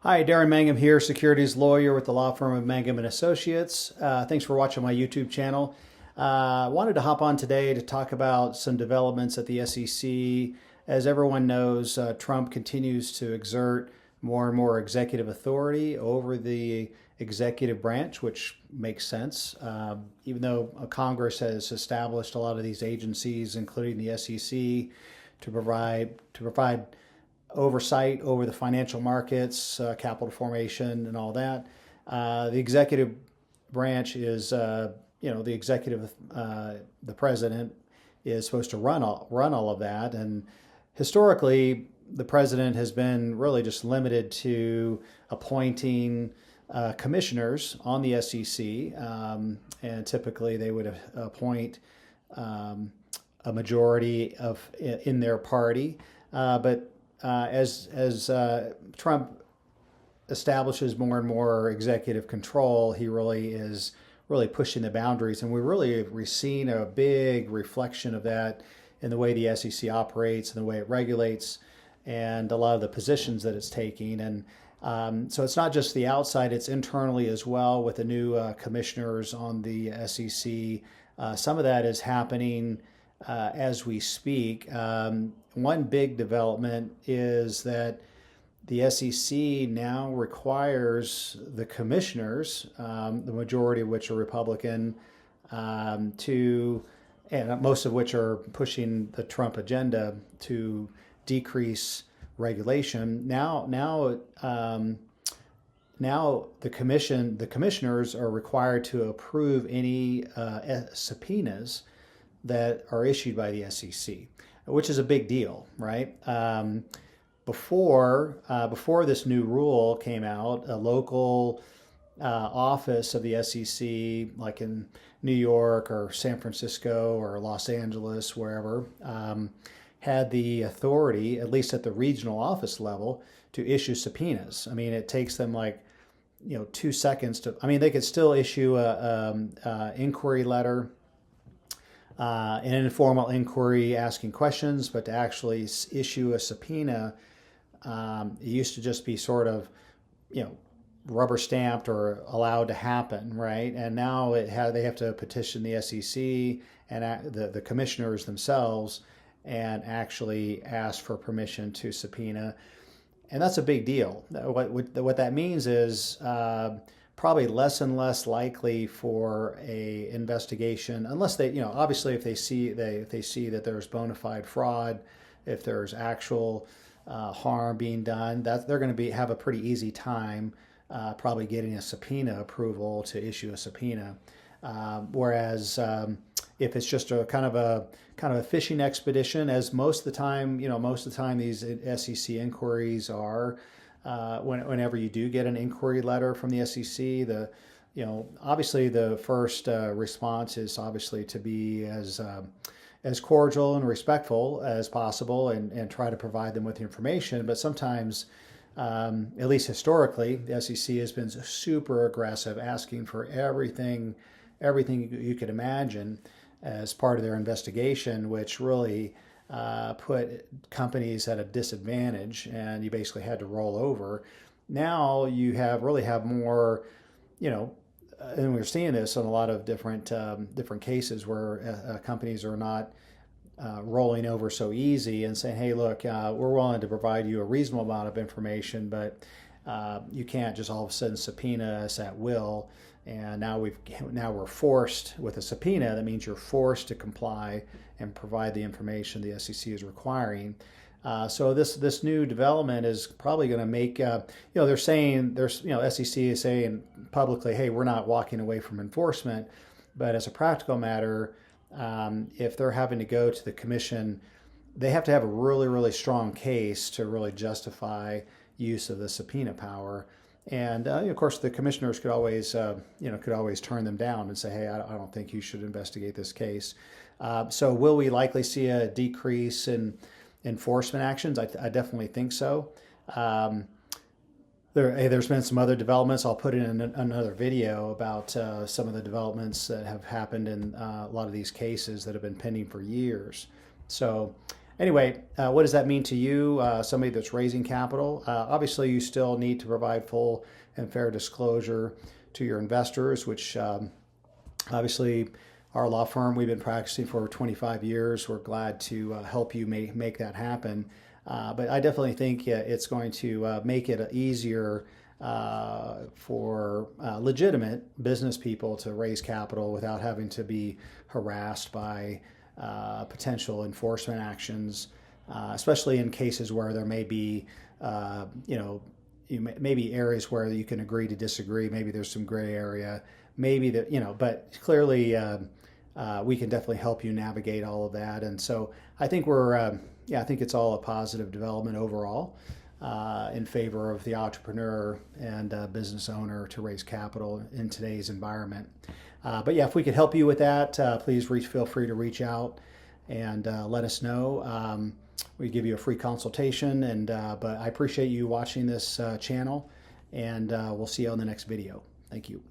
Hi, Darin Mangum here, securities lawyer with the law firm of Mangum and Associates. Thanks for watching my YouTube channel. Wanted to hop on today to talk about some developments at the SEC. As everyone knows, Trump continues to exert more and more executive authority over the executive branch, which makes sense. Even though Congress has established a lot of these agencies, including the SEC, to provide oversight over the financial markets, capital formation, and all that. The executive branch is, the executive, the president is supposed to run all of that. And historically, the president has been really just limited to appointing commissioners on the SEC, and typically they would appoint a majority in their party, but as Trump establishes more and more executive control, he really is pushing the boundaries, and we've seen a big reflection of that in the way the SEC operates and the way it regulates, and a lot of the positions that it's taking. And so it's not just the outside; it's internally as well with the new commissioners on the SEC. Some of that is happening as we speak. One big development is that the SEC now requires the commissioners, the majority of which are Republican, and most of which are pushing the Trump agenda to decrease regulation. Now the commissioners are required to approve any subpoenas that are issued by the SEC, which is a big deal, right? Before this new rule came out, a local office of the SEC, like in New York or San Francisco or Los Angeles, wherever, had the authority, at least at the regional office level, to issue subpoenas. I mean, it takes them 2 seconds to. I mean, they could still issue a inquiry letter, an informal inquiry asking questions, but to actually issue a subpoena, it used to just be sort of, rubber stamped or allowed to happen, right? And now they have to petition the SEC and the commissioners themselves and actually ask for permission to subpoena. And that's a big deal. What that means is probably less and less likely for a investigation, unless they, obviously if they see that there's bona fide fraud, if there's actual harm being done, that they're going to have a pretty easy time probably getting a subpoena approval to issue a subpoena. Whereas if it's just a kind of a fishing expedition, as most of the time these SEC inquiries are. Whenever you do get an inquiry letter from the SEC, obviously the first response is obviously to be as cordial and respectful as possible and try to provide them with the information. But sometimes, at least historically, the SEC has been super aggressive, asking for everything you could imagine as part of their investigation, which really put companies at a disadvantage, and you basically had to roll over. Now you really have more, and we're seeing this in a lot of different cases where companies are not rolling over so easy and saying, hey, look, we're willing to provide you a reasonable amount of information, but you can't just all of a sudden subpoena us at will. And now we're forced with a subpoena. That means you're forced to comply and provide the information the SEC is requiring. So this new development is probably going to make they're saying SEC is saying publicly, hey, we're not walking away from enforcement, but as a practical matter, if they're having to go to the commission, they have to have a really, really strong case to really justify use of the subpoena power. And of course, the commissioners could always turn them down and say, hey, I don't think you should investigate this case. So will we likely see a decrease in enforcement actions? I definitely think so. There's been some other developments. I'll put in another video about some of the developments that have happened in a lot of these cases that have been pending for years. So Anyway, what does that mean to you, somebody that's raising capital? Obviously, you still need to provide full and fair disclosure to your investors, which obviously our law firm, we've been practicing for 25 years. We're glad to help you make that happen. But I definitely think it's going to make it easier for legitimate business people to raise capital without having to be harassed by potential enforcement actions, especially in cases where there may be, maybe areas where you can agree to disagree. Maybe there's some gray area. Maybe that, but clearly we can definitely help you navigate all of that. And so I think I think it's all a positive development overall in favor of the entrepreneur and business owner to raise capital in today's environment. But yeah, if we could help you with that, please feel free to reach out and let us know. We give you a free consultation, but I appreciate you watching this channel, and we'll see you on the next video. Thank you.